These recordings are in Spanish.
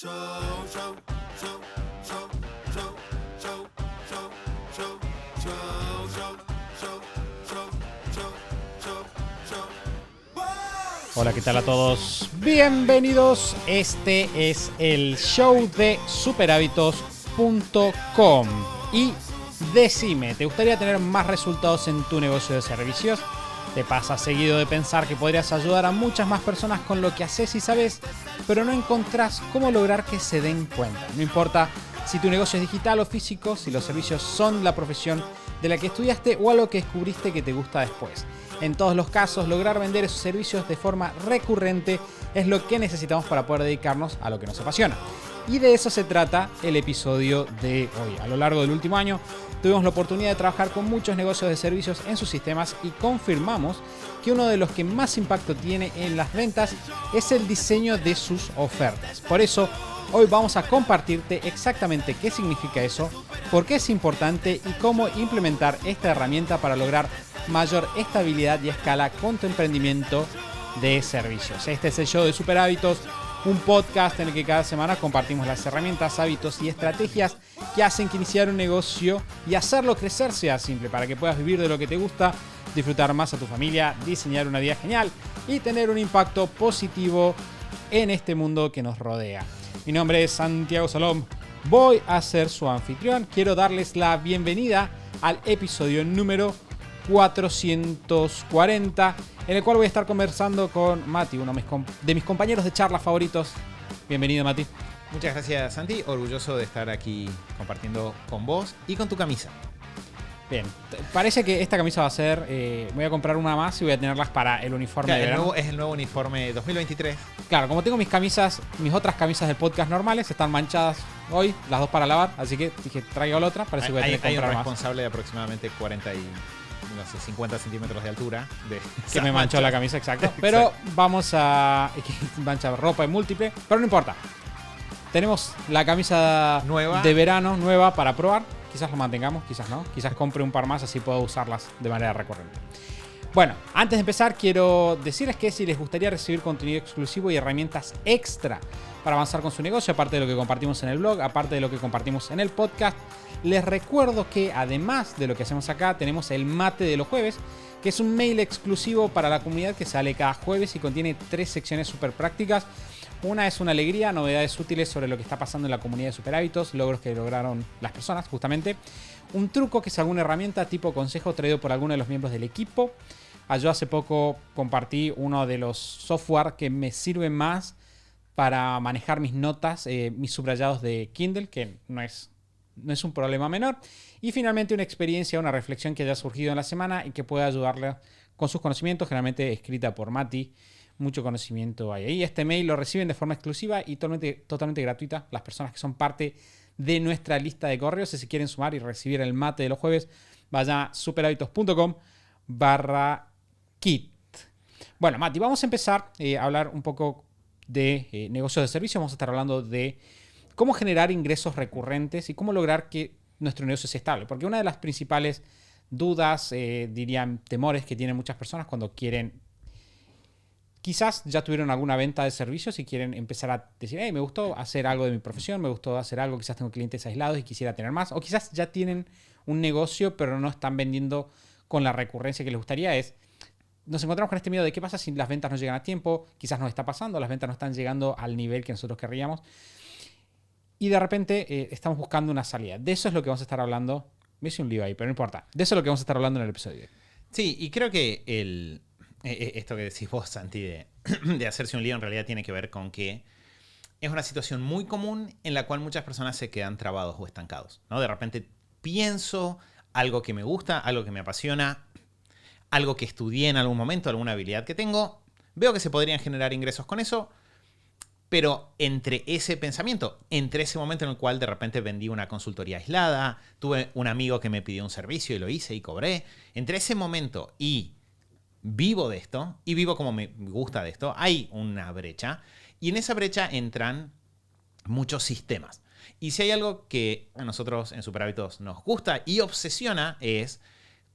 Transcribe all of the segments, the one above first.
Hola, ¿qué tal a todos? Bienvenidos. Este es el show de superhábitos.com. Y decime, ¿te gustaría tener más resultados en tu negocio de servicios? ¿Te pasa seguido de pensar que podrías ayudar a muchas más personas con lo que haces y sabes, pero no encontrás cómo lograr que se den cuenta? No importa si tu negocio es digital o físico, si los servicios son la profesión de la que estudiaste o algo que descubriste que te gusta después. En todos los casos, lograr vender esos servicios de forma recurrente es lo que necesitamos para poder dedicarnos a lo que nos apasiona. Y de eso se trata el episodio de hoy. A lo largo del último año tuvimos la oportunidad de trabajar con muchos negocios de servicios en sus sistemas y confirmamos que uno de los que más impacto tiene en las ventas es el diseño de sus ofertas. Por eso, hoy vamos a compartirte exactamente qué significa eso, por qué es importante y cómo implementar esta herramienta para lograr mayor estabilidad y escala con tu emprendimiento de servicios. Este es el show de Super Hábitos, un podcast en el que cada semana compartimos las herramientas, hábitos y estrategias que hacen que iniciar un negocio y hacerlo crecer sea simple para que puedas vivir de lo que te gusta, disfrutar más a tu familia, diseñar una vida genial y tener un impacto positivo en este mundo que nos rodea. Mi nombre es Santiago Salom, voy a ser su anfitrión. Quiero darles la bienvenida al episodio número 440, en el cual voy a estar conversando con Mati, uno de mis compañeros de charla favoritos. Bienvenido, Mati. Muchas gracias, Santi. Orgulloso de estar aquí compartiendo con vos y con tu camisa. Bien, parece que esta camisa va a ser... voy a comprar una más y voy a tenerlas para el uniforme de verano. Es el nuevo uniforme 2023. Claro, como tengo mis otras camisas del podcast normales, están manchadas hoy, las dos para lavar, así que dije, traigo la otra, parece que voy a tener que comprar un más. responsable de aproximadamente 50 centímetros de altura. Que me manchó la camisa, exacto. Pero vamos a... mancha ropa en múltiple, pero no importa. Tenemos la camisa nueva de verano, nueva para probar. Quizás lo mantengamos, quizás no. Quizás compre un par más, así puedo usarlas de manera recurrente. Bueno, antes de empezar, quiero decirles que si les gustaría recibir contenido exclusivo y herramientas extra para avanzar con su negocio, aparte de lo que compartimos en el blog, aparte de lo que compartimos en el podcast, les recuerdo que además de lo que hacemos acá, tenemos el Mate de los Jueves, que es un mail exclusivo para la comunidad que sale cada jueves y contiene 3 secciones súper prácticas. Una es una alegría, novedades útiles sobre lo que está pasando en la comunidad de Super Hábitos, logros que lograron las personas, justamente. Un truco, que es alguna herramienta tipo consejo traído por alguno de los miembros del equipo. Yo hace poco compartí uno de los software que me sirve más para manejar mis notas, mis subrayados de Kindle, que no es un problema menor. Y finalmente una experiencia, una reflexión que haya surgido en la semana y que pueda ayudarle con sus conocimientos, generalmente escrita por Mati. Mucho conocimiento hay ahí. Este mail lo reciben de forma exclusiva y totalmente gratuita las personas que son parte de nuestra lista de correos. Si se quieren sumar y recibir el Mate de los Jueves, vaya a superhábitos.com/kit. Bueno, Mati, vamos a empezar a hablar un poco de negocios de servicio. Vamos a estar hablando de cómo generar ingresos recurrentes y cómo lograr que nuestro negocio sea estable. Porque una de las principales dudas, dirían temores que tienen muchas personas cuando quieren... Quizás ya tuvieron alguna venta de servicios y quieren empezar a decir, me gustó hacer algo de mi profesión, me gustó hacer algo, quizás tengo clientes aislados y quisiera tener más. O quizás ya tienen un negocio pero no están vendiendo con la recurrencia que les gustaría. Nos encontramos con este miedo de qué pasa si las ventas no llegan a tiempo, quizás nos está pasando, las ventas no están llegando al nivel que nosotros querríamos. Y de repente estamos buscando una salida. De eso es lo que vamos a estar hablando. Me hice un lío ahí, pero no importa. De eso es lo que vamos a estar hablando en el episodio. Sí, y creo que esto que decís vos, Santi, de hacerse un lío en realidad tiene que ver con que es una situación muy común en la cual muchas personas se quedan trabados o estancados, ¿no? De repente pienso algo que me gusta, algo que me apasiona, algo que estudié en algún momento, alguna habilidad que tengo, veo que se podrían generar ingresos con eso, pero entre ese pensamiento, entre ese momento en el cual de repente vendí una consultoría aislada, tuve un amigo que me pidió un servicio y lo hice y cobré, entre ese momento y vivo de esto y vivo como me gusta de esto, hay una brecha y en esa brecha entran muchos sistemas. Y si hay algo que a nosotros en Super Hábitos nos gusta y obsesiona es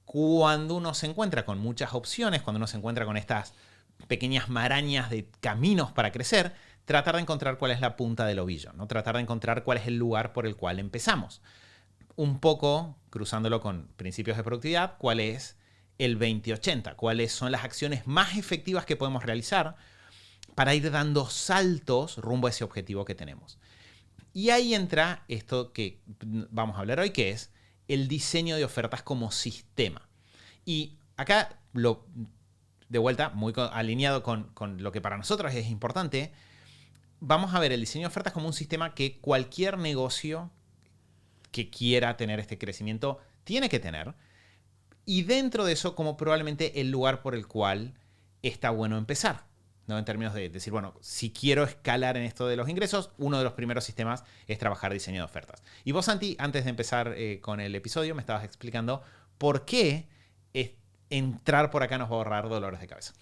cuando uno se encuentra con muchas opciones, cuando uno se encuentra con estas pequeñas marañas de caminos para crecer, tratar de encontrar cuál es la punta del ovillo, ¿no? Tratar de encontrar cuál es el lugar por el cual empezamos. Un poco, cruzándolo con principios de productividad, cuál es el 20-80, cuáles son las acciones más efectivas que podemos realizar para ir dando saltos rumbo a ese objetivo que tenemos. Y ahí entra esto que vamos a hablar hoy, que es el diseño de ofertas como sistema. Y acá, de vuelta, muy alineado con lo que para nosotros es importante, vamos a ver el diseño de ofertas como un sistema que cualquier negocio que quiera tener este crecimiento tiene que tener. Y dentro de eso, como probablemente el lugar por el cual está bueno empezar, ¿no? En términos de decir, bueno, si quiero escalar en esto de los ingresos, uno de los primeros sistemas es trabajar diseño de ofertas. Y vos, Santi, antes de empezar con el episodio, me estabas explicando por qué entrar por acá nos va a ahorrar dolores de cabeza.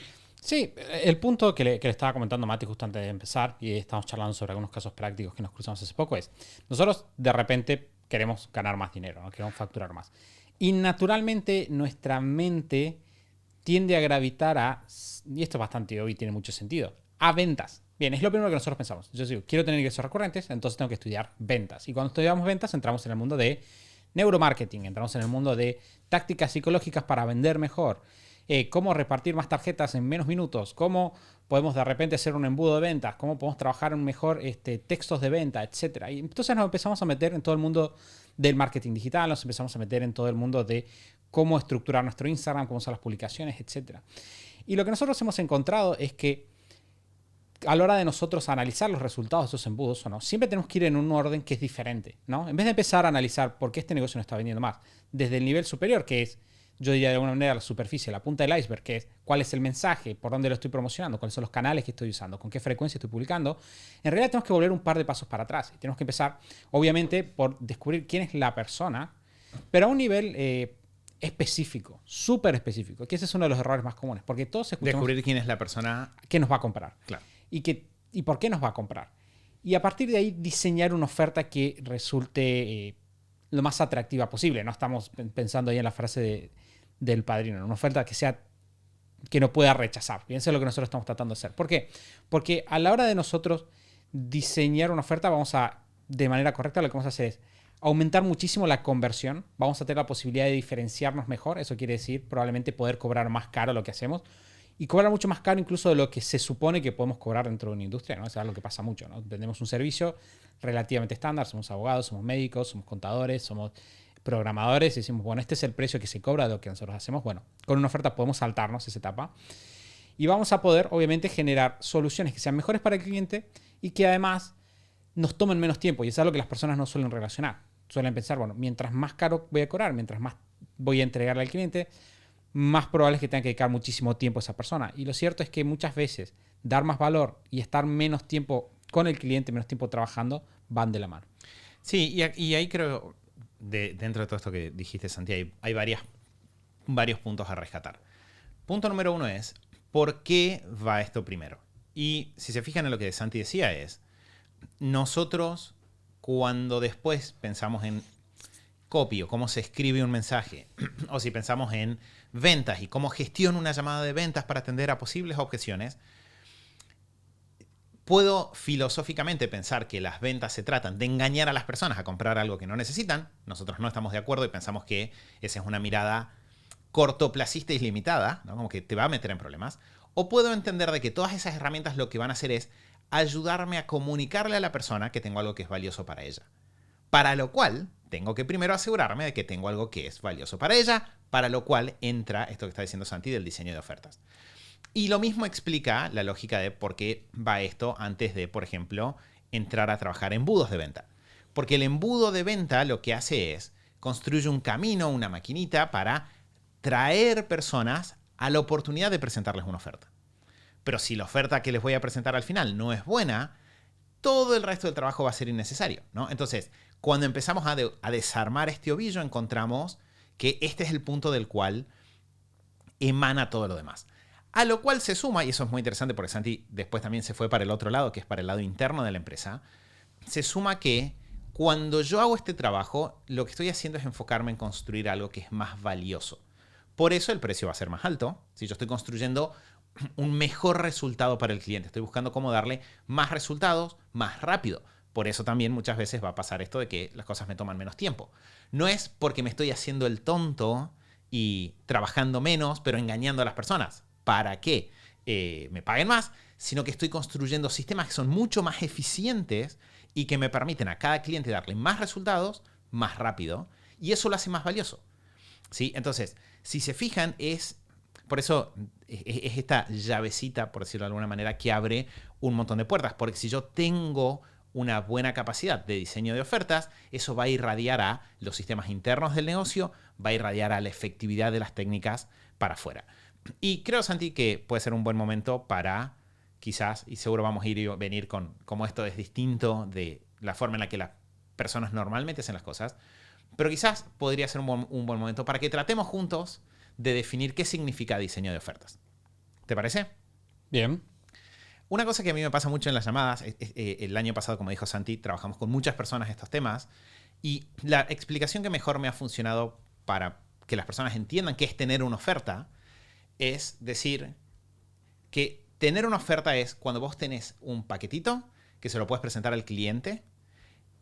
Sí, el punto que le estaba comentando a Mati justo antes de empezar, y estamos charlando sobre algunos casos prácticos que nos cruzamos hace poco, es, nosotros de repente queremos ganar más dinero, ¿no? Queremos facturar más. Y naturalmente nuestra mente tiende a gravitar a, y esto es bastante obvio y tiene mucho sentido, a ventas. Bien, es lo primero que nosotros pensamos. Yo digo, quiero tener ingresos recurrentes, entonces tengo que estudiar ventas. Y cuando estudiamos ventas entramos en el mundo de neuromarketing, entramos en el mundo de tácticas psicológicas para vender mejor, cómo repartir más tarjetas en menos minutos, cómo podemos de repente hacer un embudo de ventas, cómo podemos trabajar en mejor textos de venta, etc. Y entonces nos empezamos a meter en todo el mundo del marketing digital, nos empezamos a meter en todo el mundo de cómo estructurar nuestro Instagram, cómo son las publicaciones, etc. Y lo que nosotros hemos encontrado es que a la hora de nosotros analizar los resultados de esos embudos o no, siempre tenemos que ir en un orden que es diferente, ¿no? En vez de empezar a analizar por qué este negocio no está vendiendo más, desde el nivel superior, que es, yo diría de alguna manera, la superficie, la punta del iceberg, que es cuál es el mensaje, por dónde lo estoy promocionando, cuáles son los canales que estoy usando, con qué frecuencia estoy publicando, en realidad tenemos que volver un par de pasos para atrás. Y tenemos que empezar, obviamente, por descubrir quién es la persona, pero a un nivel específico, súper específico, que ese es uno de los errores más comunes, porque todos escuchamos descubrir quién es la persona que nos va a comprar. Claro. Y por qué nos va a comprar. Y a partir de ahí diseñar una oferta que resulte lo más atractiva posible. No estamos pensando ahí en la frase del padrino, ¿no? Una oferta que no pueda rechazar. Fíjense lo que nosotros estamos tratando de hacer. ¿Por qué? Porque a la hora de nosotros diseñar una oferta, de manera correcta, lo que vamos a hacer es aumentar muchísimo la conversión. Vamos a tener la posibilidad de diferenciarnos mejor. Eso quiere decir probablemente poder cobrar más caro lo que hacemos. Y cobrar mucho más caro incluso de lo que se supone que podemos cobrar dentro de una industria, ¿no? Eso es algo que pasa mucho, ¿no? Vendemos un servicio relativamente estándar, somos abogados, somos médicos, somos contadores, somos programadores, y decimos, bueno, este es el precio que se cobra de lo que nosotros hacemos. Bueno, con una oferta podemos saltarnos esa etapa y vamos a poder, obviamente, generar soluciones que sean mejores para el cliente y que además nos tomen menos tiempo. Y es algo que las personas no suelen relacionar. Suelen pensar, bueno, mientras más caro voy a cobrar, mientras más voy a entregarle al cliente, más probable es que tenga que dedicar muchísimo tiempo a esa persona. Y lo cierto es que muchas veces dar más valor y estar menos tiempo con el cliente, menos tiempo trabajando, van de la mano. Sí, y ahí creo, dentro de todo esto que dijiste, Santi, hay varios puntos a rescatar. Punto número 1 es, ¿por qué va esto primero? Y si se fijan en lo que Santi decía es, nosotros cuando después pensamos en copy o cómo se escribe un mensaje, o si pensamos en ventas y cómo gestiono una llamada de ventas para atender a posibles objeciones, puedo filosóficamente pensar que las ventas se tratan de engañar a las personas a comprar algo que no necesitan. Nosotros no estamos de acuerdo y pensamos que esa es una mirada cortoplacista y limitada, ¿no? Como que te va a meter en problemas. O puedo entender de que todas esas herramientas lo que van a hacer es ayudarme a comunicarle a la persona que tengo algo que es valioso para ella. Para lo cual, tengo que primero asegurarme de que tengo algo que es valioso para ella, para lo cual entra esto que está diciendo Santi del diseño de ofertas. Y lo mismo explica la lógica de por qué va esto antes de, por ejemplo, entrar a trabajar embudos de venta. Porque el embudo de venta lo que hace es construye un camino, una maquinita para traer personas a la oportunidad de presentarles una oferta. Pero si la oferta que les voy a presentar al final no es buena, todo el resto del trabajo va a ser innecesario, ¿no? Entonces, cuando empezamos a desarmar este ovillo, encontramos que este es el punto del cual emana todo lo demás. A lo cual se suma, y eso es muy interesante porque Santi después también se fue para el otro lado, que es para el lado interno de la empresa, se suma que cuando yo hago este trabajo, lo que estoy haciendo es enfocarme en construir algo que es más valioso. Por eso el precio va a ser más alto. Si yo estoy construyendo un mejor resultado para el cliente. Estoy buscando cómo darle más resultados más rápido. Por eso también muchas veces va a pasar esto de que las cosas me toman menos tiempo. No es porque me estoy haciendo el tonto y trabajando menos, pero engañando a las personas para que me paguen más, sino que estoy construyendo sistemas que son mucho más eficientes y que me permiten a cada cliente darle más resultados más rápido, y eso lo hace más valioso. ¿Sí? Entonces, si se fijan, por eso es esta llavecita, por decirlo de alguna manera, que abre un montón de puertas. Porque si yo tengo una buena capacidad de diseño de ofertas, eso va a irradiar a los sistemas internos del negocio, va a irradiar a la efectividad de las técnicas para afuera. Y creo, Santi, que puede ser un buen momento para quizás, y seguro vamos a ir y venir con cómo esto es distinto de la forma en la que las personas normalmente hacen las cosas, pero quizás podría ser un buen momento para que tratemos juntos de definir qué significa diseño de ofertas. ¿Te parece? Bien. Una cosa que a mí me pasa mucho en las llamadas, el año pasado, como dijo Santi, trabajamos con muchas personas estos temas, y la explicación que mejor me ha funcionado para que las personas entiendan qué es tener una oferta es decir que tener una oferta es cuando vos tenés un paquetito que se lo puedes presentar al cliente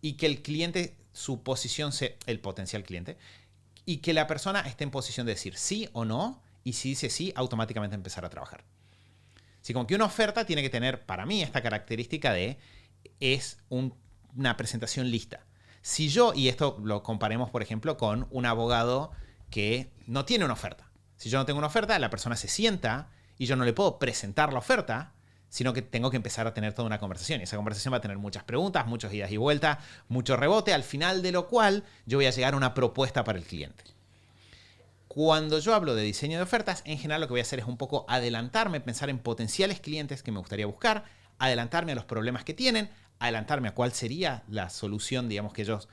y que el cliente, su posición sea el potencial cliente, y que la persona esté en posición de decir sí o no, y si dice sí, automáticamente empezar a trabajar. Así como que una oferta tiene que tener, para mí, esta característica de es una presentación lista. Si yo, y esto lo comparemos, por ejemplo, con un abogado que no tiene una oferta. Si yo no tengo una oferta, la persona se sienta y yo no le puedo presentar la oferta, sino que tengo que empezar a tener toda una conversación. Y esa conversación va a tener muchas preguntas, muchos idas y vueltas, mucho rebote, al final de lo cual yo voy a llegar a una propuesta para el cliente. Cuando yo hablo de diseño de ofertas, en general lo que voy a hacer es un poco adelantarme, pensar en potenciales clientes que me gustaría buscar, adelantarme a los problemas que tienen, adelantarme a cuál sería la solución, digamos, que ellos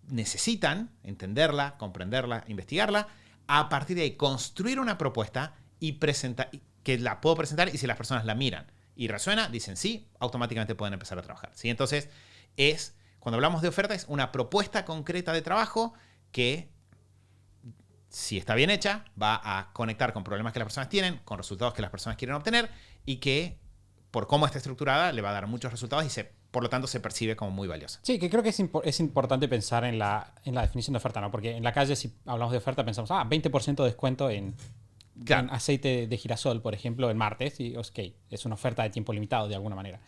necesitan, entenderla, comprenderla, investigarla, a partir de ahí construir una propuesta y presentar, que la puedo presentar, y si las personas la miran y resuena, dicen sí, automáticamente pueden empezar a trabajar. ¿Sí? Entonces, cuando hablamos de oferta, es una propuesta concreta de trabajo que, si está bien hecha, va a conectar con problemas que las personas tienen, con resultados que las personas quieren obtener, y que, por cómo está estructurada, le va a dar muchos resultados y por lo tanto se percibe como muy valiosa. Sí, que creo que es importante pensar en la definición de oferta, ¿no? Porque en la calle, si hablamos de oferta, pensamos, 20% de descuento en aceite de girasol, por ejemplo, el martes, y ok, es una oferta de tiempo limitado de alguna manera.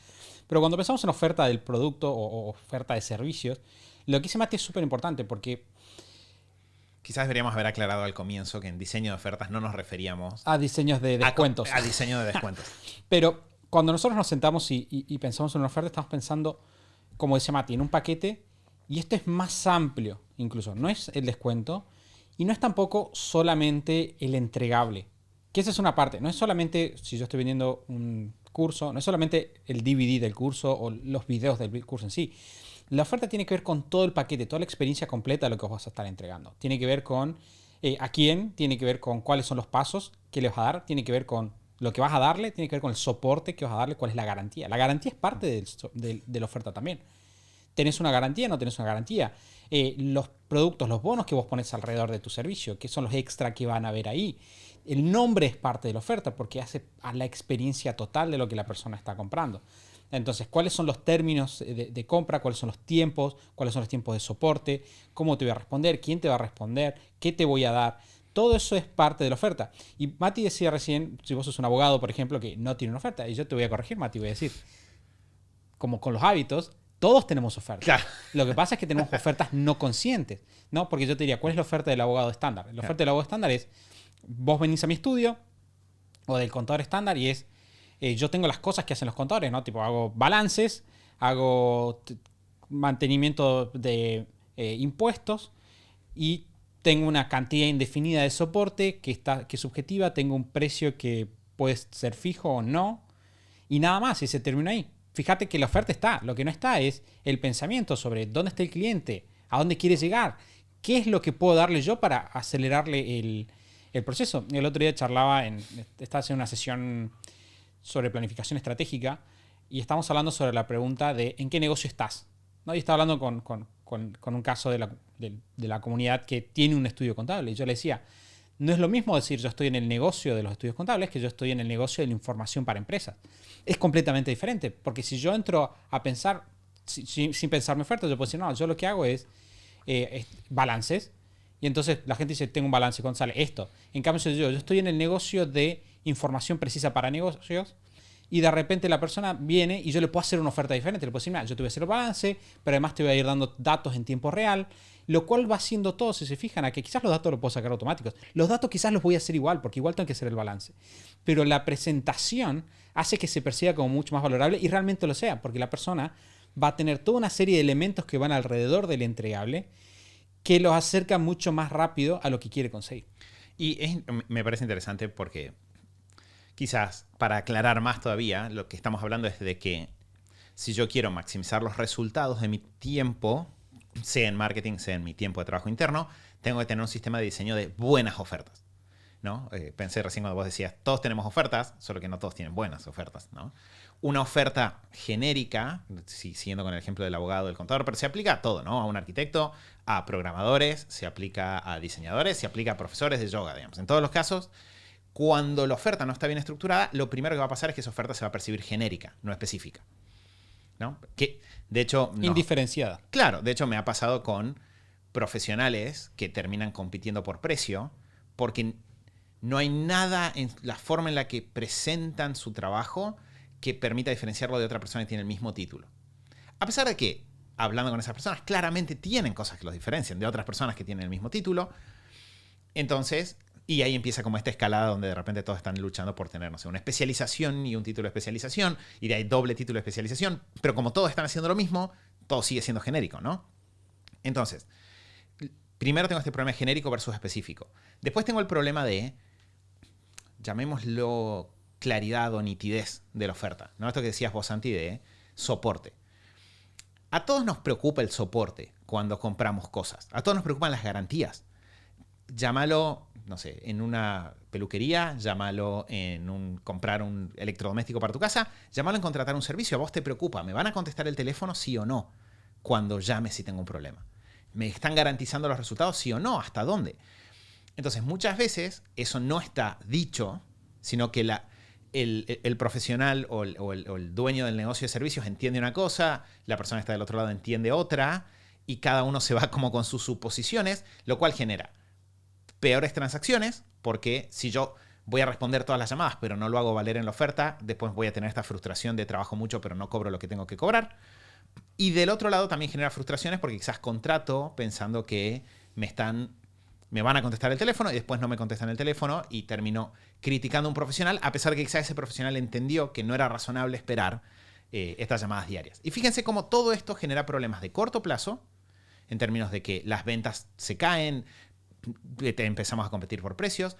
Pero cuando pensamos en oferta del producto o oferta de servicios, lo que dice Mati es súper importante porque... Quizás deberíamos haber aclarado al comienzo que en diseño de ofertas no nos referíamos a diseños de descuentos. A diseño de descuentos. Pero cuando nosotros nos sentamos y pensamos en una oferta, estamos pensando, como decía Mati, en un paquete, y esto es más amplio incluso. No es el descuento y no es tampoco solamente el entregable. Que esa es una parte. No es solamente, si yo estoy vendiendo un curso, no es solamente el DVD del curso o los videos del curso en sí. La oferta tiene que ver con todo el paquete, toda la experiencia completa de lo que os vas a estar entregando. Tiene que ver con a quién, tiene que ver con cuáles son los pasos que le vas a dar, tiene que ver con lo que vas a darle, tiene que ver con el soporte que vas a darle, cuál es la garantía. La garantía es parte de la oferta también. ¿Tenés una garantía? ¿No tenés una garantía? Los productos, los bonos que vos pones alrededor de tu servicio, que son los extra que van a ver ahí. El nombre es parte de la oferta porque hace a la experiencia total de lo que la persona está comprando. Entonces, ¿cuáles son los términos de compra? ¿Cuáles son los tiempos? ¿Cuáles son los tiempos de soporte? ¿Cómo te voy a responder? ¿Quién te va a responder? ¿Qué te voy a dar? Todo eso es parte de la oferta. Y Mati decía recién, si vos sos un abogado, por ejemplo, que no tiene una oferta, y yo te voy a corregir, Mati, voy a decir, como con los hábitos, todos tenemos ofertas. Claro. Lo que pasa es que tenemos ofertas no conscientes, ¿no? Porque yo te diría, ¿cuál es la oferta del abogado estándar? La oferta del abogado estándar es, vos venís a mi estudio, o del contador estándar, y es, yo tengo las cosas que hacen los contadores, ¿no? Tipo, hago balances, hago mantenimiento de impuestos, y tengo una cantidad indefinida de soporte que es subjetiva, tengo un precio que puede ser fijo o no, y nada más, y se termina ahí. Fíjate que la oferta está, lo que no está es el pensamiento sobre dónde está el cliente, a dónde quiere llegar, qué es lo que puedo darle yo para acelerarle el proceso. El otro día estaba haciendo una sesión sobre planificación estratégica y estamos hablando sobre la pregunta de ¿en qué negocio estás? ¿No? Y estaba hablando con un caso de la comunidad que tiene un estudio contable y yo le decía, No es lo mismo decir yo estoy en el negocio de los estudios contables que yo estoy en el negocio de la información para empresas. Es completamente diferente, porque si yo entro a pensar, sin pensar mi oferta, yo puedo decir, no, yo lo que hago es balances, y entonces la gente dice, tengo un balance, ¿cuánto sale esto? En cambio, si yo estoy en el negocio de información precisa para negocios, y de repente la persona viene y yo le puedo hacer una oferta diferente. Le puedo decir, mira, yo te voy a hacer el balance, pero además te voy a ir dando datos en tiempo real, lo cual va haciendo todo, si se fijan, a que quizás los datos los puedo sacar automáticos. Los datos quizás los voy a hacer igual, porque igual tengo que hacer el balance. Pero la presentación hace que se perciba como mucho más valorable y realmente lo sea, porque la persona va a tener toda una serie de elementos que van alrededor del entregable que los acerca mucho más rápido a lo que quiere conseguir. Y me parece interesante porque quizás para aclarar más todavía, lo que estamos hablando es de que si yo quiero maximizar los resultados de mi tiempo, sea en marketing, sea en mi tiempo de trabajo interno, tengo que tener un sistema de diseño de buenas ofertas, ¿no? Pensé recién cuando vos decías, todos tenemos ofertas, solo que no todos tienen buenas ofertas, ¿no? Una oferta genérica, siguiendo con el ejemplo del abogado, del contador, pero se aplica a todo, ¿no? A un arquitecto, a programadores, se aplica a diseñadores, se aplica a profesores de yoga, digamos. En todos los casos, cuando la oferta no está bien estructurada, lo primero que va a pasar es que esa oferta se va a percibir genérica, no específica, ¿no? Que, de hecho... No. Indiferenciada. Claro, de hecho me ha pasado con profesionales que terminan compitiendo por precio porque no hay nada en la forma en la que presentan su trabajo que permita diferenciarlo de otra persona que tiene el mismo título. A pesar de que, hablando con esas personas, claramente tienen cosas que los diferencian de otras personas que tienen el mismo título. Entonces, y ahí empieza como esta escalada donde de repente todos están luchando por tener, no sé, una especialización y un título de especialización, y de ahí doble título de especialización, pero como todos están haciendo lo mismo, todo sigue siendo genérico, ¿no? Entonces, primero tengo este problema de genérico versus específico. Después tengo el problema de, llamémoslo, claridad o nitidez de la oferta, ¿no? Esto que decías vos, Santi, de soporte. A todos nos preocupa el soporte cuando compramos cosas. A todos nos preocupan las garantías. Llámalo, no sé, en una peluquería, llámalo en comprar un electrodoméstico para tu casa, llámalo en contratar un servicio. A vos te preocupa, ¿me van a contestar el teléfono sí o no cuando llame si tengo un problema? ¿Me están garantizando los resultados sí o no? ¿Hasta dónde? Entonces, muchas veces eso no está dicho, sino que el profesional o el dueño del negocio de servicios entiende una cosa, la persona que está del otro lado entiende otra, y cada uno se va como con sus suposiciones, lo cual genera peores transacciones, porque si yo voy a responder todas las llamadas, pero no lo hago valer en la oferta, después voy a tener esta frustración de trabajo mucho, pero no cobro lo que tengo que cobrar. Y del otro lado también genera frustraciones porque quizás contrato pensando que me van a contestar el teléfono y después no me contestan el teléfono y termino criticando a un profesional, a pesar de que quizás ese profesional entendió que no era razonable esperar estas llamadas diarias. Y fíjense cómo todo esto genera problemas de corto plazo, en términos de que las ventas se caen, empezamos a competir por precios,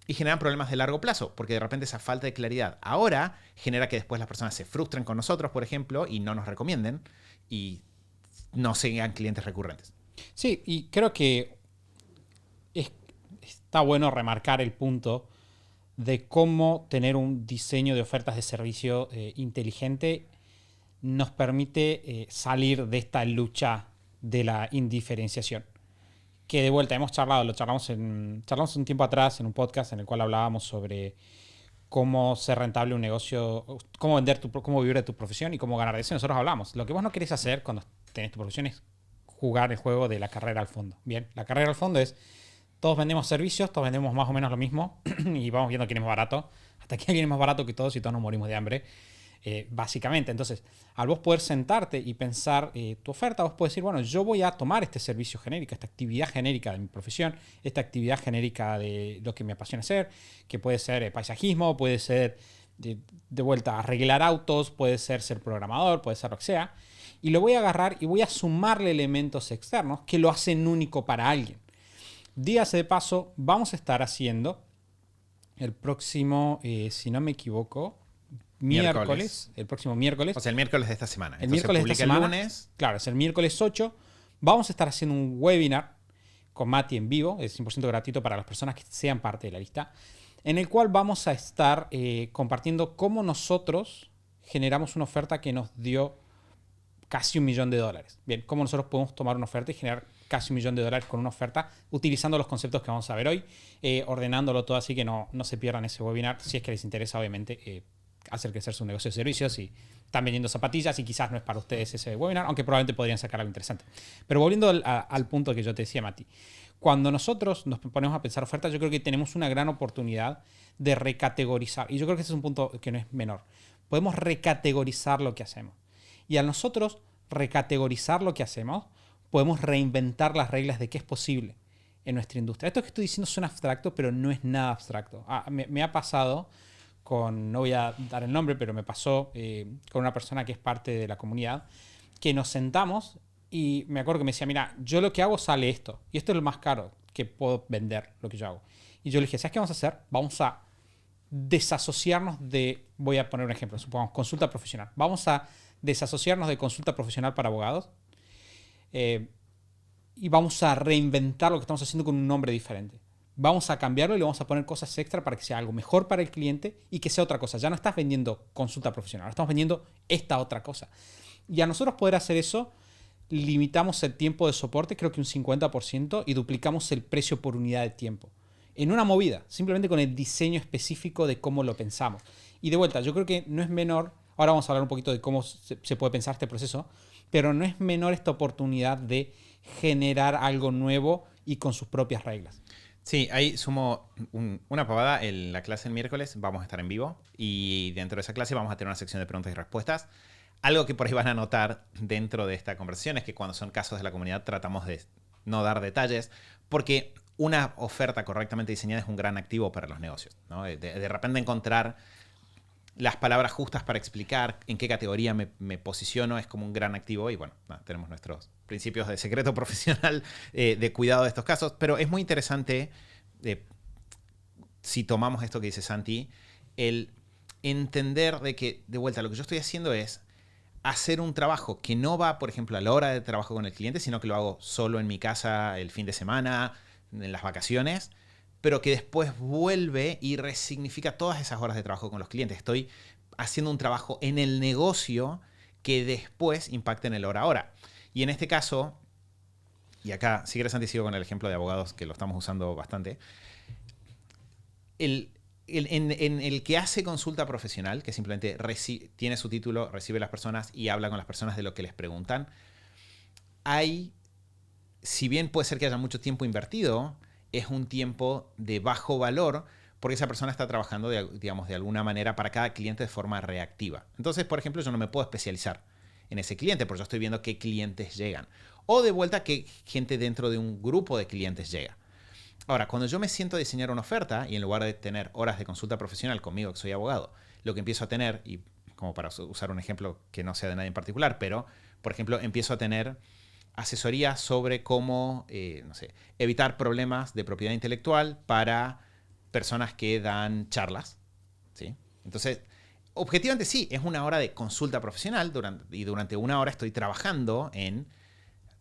y generan problemas de largo plazo, porque de repente esa falta de claridad ahora genera que después las personas se frustren con nosotros, por ejemplo, y no nos recomienden y no sean clientes recurrentes. Sí, y creo que está bueno remarcar el punto de cómo tener un diseño de ofertas de servicio inteligente nos permite salir de esta lucha de la indiferenciación. Que de vuelta hemos charlado, charlamos un tiempo atrás en un podcast en el cual hablábamos sobre cómo ser rentable un negocio, cómo vivir de tu profesión y cómo ganar de eso. Nosotros hablamos. Lo que vos no querés hacer cuando tenés tu profesión es jugar el juego de la carrera al fondo. Bien, la carrera al fondo es todos vendemos servicios, todos vendemos más o menos lo mismo y vamos viendo quién es más barato, hasta que alguien es más barato que todos y todos nos morimos de hambre. Básicamente, entonces, al vos poder sentarte y pensar tu oferta, vos podés decir, bueno, yo voy a tomar este servicio genérico, esta actividad genérica de mi profesión, esta actividad genérica de lo que me apasiona hacer, que puede ser paisajismo, puede ser de vuelta arreglar autos, puede ser programador, puede ser lo que sea, y lo voy a agarrar y voy a sumarle elementos externos que lo hacen único para alguien. Dígase de paso, vamos a estar haciendo el próximo, si no me equivoco, el próximo miércoles. O sea, el miércoles de esta semana. El miércoles de esta semana. El lunes. Claro, es el miércoles 8. Vamos a estar haciendo un webinar con Mati en vivo. Es 100% gratuito para las personas que sean parte de la lista. En el cual vamos a estar compartiendo cómo nosotros generamos una oferta que nos dio casi $1.000.000. Bien, ¿cómo nosotros podemos tomar una oferta y generar casi $1.000.000 con una oferta utilizando los conceptos que vamos a ver hoy, ordenándolo todo así que no se pierdan ese webinar? Si es que les interesa, obviamente, hacer crecer su negocio de servicios y están vendiendo zapatillas y quizás no es para ustedes ese webinar, aunque probablemente podrían sacar algo interesante. Pero volviendo al punto que yo te decía, Mati, cuando nosotros nos ponemos a pensar ofertas, yo creo que tenemos una gran oportunidad de recategorizar. Y yo creo que ese es un punto que no es menor. Podemos recategorizar lo que hacemos. Y al nosotros recategorizar lo que hacemos, podemos reinventar las reglas de qué es posible en nuestra industria. Esto que estoy diciendo suena abstracto, pero no es nada abstracto. Me ha pasado no voy a dar el nombre, pero me pasó con una persona que es parte de la comunidad, que nos sentamos y me acuerdo que me decía, mira, yo lo que hago sale esto, y esto es lo más caro que puedo vender, lo que yo hago. Y yo le dije, ¿sabes qué vamos a hacer? Vamos a desasociarnos voy a poner un ejemplo, supongamos consulta profesional. Vamos a desasociarnos de consulta profesional para abogados y vamos a reinventar lo que estamos haciendo con un nombre diferente. Vamos a cambiarlo y le vamos a poner cosas extra para que sea algo mejor para el cliente y que sea otra cosa. Ya no estás vendiendo consulta profesional, ahora estamos vendiendo esta otra cosa. Y a nosotros poder hacer eso, limitamos el tiempo de soporte, creo que un 50%, y duplicamos el precio por unidad de tiempo. En una movida, simplemente con el diseño específico de cómo lo pensamos. Y de vuelta, yo creo que no es menor, ahora vamos a hablar un poquito de cómo se puede pensar este proceso, pero no es menor esta oportunidad de generar algo nuevo y con sus propias reglas. Sí, ahí sumo una pavada. En la clase el miércoles vamos a estar en vivo y dentro de esa clase vamos a tener una sección de preguntas y respuestas. Algo que por ahí van a notar dentro de esta conversación es que cuando son casos de la comunidad tratamos de no dar detalles porque una oferta correctamente diseñada es un gran activo para los negocios, ¿no? De repente encontrar las palabras justas para explicar en qué categoría me posiciono es como un gran activo y bueno, tenemos nuestros principios de secreto profesional de cuidado de estos casos, pero es muy interesante si tomamos esto que dice Santi, el entender de que de vuelta lo que yo estoy haciendo es hacer un trabajo que no va, por ejemplo, a la hora de trabajo con el cliente, sino que lo hago solo en mi casa el fin de semana, en las vacaciones, pero que después vuelve y resignifica todas esas horas de trabajo con los clientes. Estoy haciendo un trabajo en el negocio que después impacta en el hora a hora. Y en este caso, y acá, si quieres, antes sigo con el ejemplo de abogados, que lo estamos usando bastante, en el que hace consulta profesional, que simplemente tiene su título, recibe a las personas y habla con las personas de lo que les preguntan, si bien puede ser que haya mucho tiempo invertido, es un tiempo de bajo valor porque esa persona está trabajando, digamos, de alguna manera para cada cliente de forma reactiva. Entonces, por ejemplo, yo no me puedo especializar en ese cliente porque yo estoy viendo qué clientes llegan. O de vuelta, qué gente dentro de un grupo de clientes llega. Ahora, cuando yo me siento a diseñar una oferta y en lugar de tener horas de consulta profesional conmigo, que soy abogado, lo que empiezo a tener, y como para usar un ejemplo que no sea de nadie en particular, pero, por ejemplo, empiezo a tener asesoría sobre cómo, evitar problemas de propiedad intelectual para personas que dan charlas, ¿sí? Entonces, objetivamente sí, es una hora de consulta profesional y durante una hora estoy trabajando en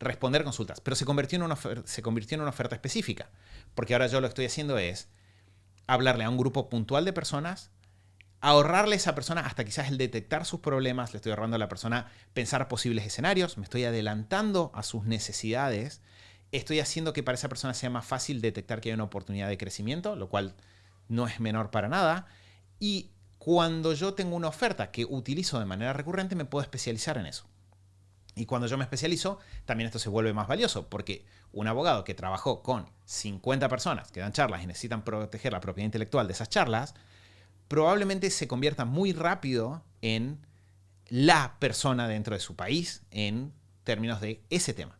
responder consultas, pero se convirtió en una oferta específica, porque ahora yo lo que estoy haciendo es hablarle a un grupo puntual de personas, ahorrarle a esa persona hasta quizás el detectar sus problemas, le estoy ahorrando a la persona pensar posibles escenarios, me estoy adelantando a sus necesidades, estoy haciendo que para esa persona sea más fácil detectar que hay una oportunidad de crecimiento, lo cual no es menor para nada, y cuando yo tengo una oferta que utilizo de manera recurrente, me puedo especializar en eso. Y cuando yo me especializo, también esto se vuelve más valioso, porque un abogado que trabajó con 50 personas que dan charlas y necesitan proteger la propiedad intelectual de esas charlas, probablemente se convierta muy rápido en la persona dentro de su país en términos de ese tema.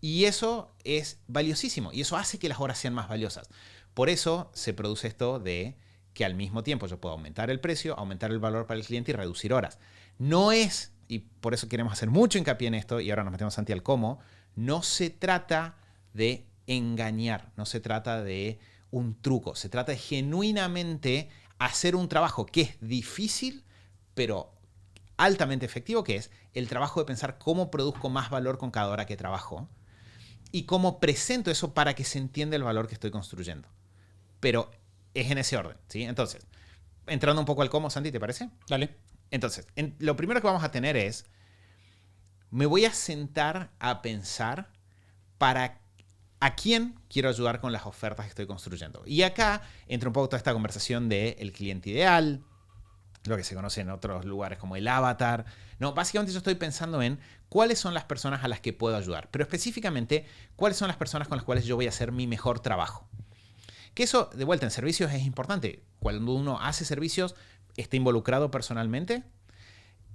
Y eso es valiosísimo y eso hace que las horas sean más valiosas. Por eso se produce esto de que al mismo tiempo yo puedo aumentar el precio, aumentar el valor para el cliente y reducir horas. No es, y por eso queremos hacer mucho hincapié en esto, y ahora nos metemos Santi al cómo, no se trata de engañar, no se trata de un truco, se trata de genuinamente hacer un trabajo que es difícil, pero altamente efectivo, que es el trabajo de pensar cómo produzco más valor con cada hora que trabajo y cómo presento eso para que se entienda el valor que estoy construyendo. Pero es en ese orden, ¿sí? Entonces, entrando un poco al cómo, Santi, ¿te parece? Dale. Entonces, lo primero que vamos a tener es, me voy a sentar a pensar a quién quiero ayudar con las ofertas que estoy construyendo. Y acá entra un poco toda esta conversación del cliente ideal, lo que se conoce en otros lugares como el avatar. No, básicamente yo estoy pensando en cuáles son las personas a las que puedo ayudar, pero específicamente cuáles son las personas con las cuales yo voy a hacer mi mejor trabajo. Que eso, de vuelta, en servicios es importante. Cuando uno hace servicios, está involucrado personalmente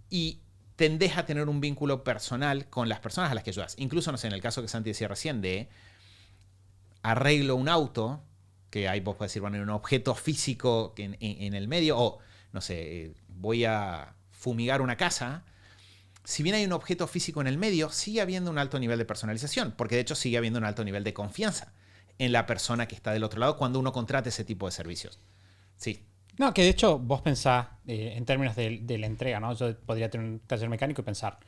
y tendés a tener un vínculo personal con las personas a las que ayudas. Incluso, no sé, en el caso que Santi decía recién de arreglo un auto, que ahí vos podés decir, bueno, hay un objeto físico en el medio, o, no sé, voy a fumigar una casa. Si bien hay un objeto físico en el medio, sigue habiendo un alto nivel de personalización, porque de hecho sigue habiendo un alto nivel de confianza en la persona que está del otro lado cuando uno contrata ese tipo de servicios. Sí. No, que de hecho vos pensás en términos de la entrega, ¿no? Yo podría tener un taller mecánico y pensar,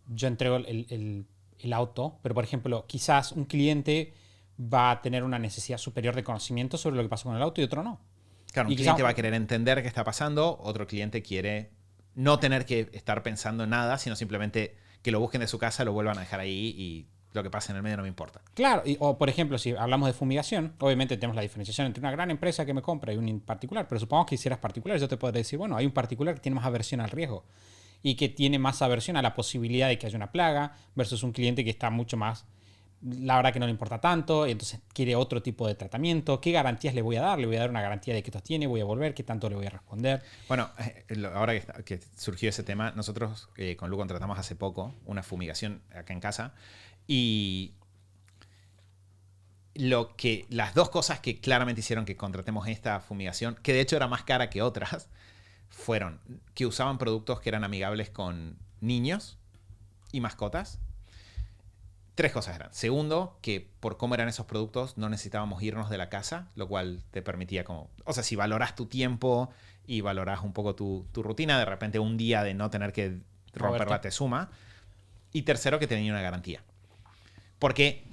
yo entrego el auto, pero por ejemplo, quizás un cliente va a tener una necesidad superior de conocimiento sobre lo que pasó con el auto y otro no. Claro, un cliente va a querer entender qué está pasando, otro cliente quiere no tener que estar pensando en nada, sino simplemente que lo busquen de su casa, lo vuelvan a dejar ahí y lo que pasa en el medio no me importa. Claro, o por ejemplo, si hablamos de fumigación, obviamente tenemos la diferenciación entre una gran empresa que me compra y un particular, pero supongamos que hicieras particular, yo te podría decir, bueno, hay un particular que tiene más aversión al riesgo y que tiene más aversión a la posibilidad de que haya una plaga versus un cliente que está mucho más, la verdad que no le importa tanto, y entonces quiere otro tipo de tratamiento. ¿Qué garantías le voy a dar? Le voy a dar una garantía de que esto tiene, voy a volver, qué tanto le voy a responder. Bueno, ahora que surgió ese tema, nosotros con Lu contratamos hace poco una fumigación acá en casa y las dos cosas que claramente hicieron que contratemos esta fumigación, que de hecho era más cara que otras, fueron que usaban productos que eran amigables con niños y mascotas. Tres cosas eran. Segundo, que por cómo eran esos productos no necesitábamos irnos de la casa, lo cual te permitía como... O sea, si valorás tu tiempo y valorás un poco tu rutina, de repente un día de no tener que romperla te suma. Y tercero, que tenía una garantía. Porque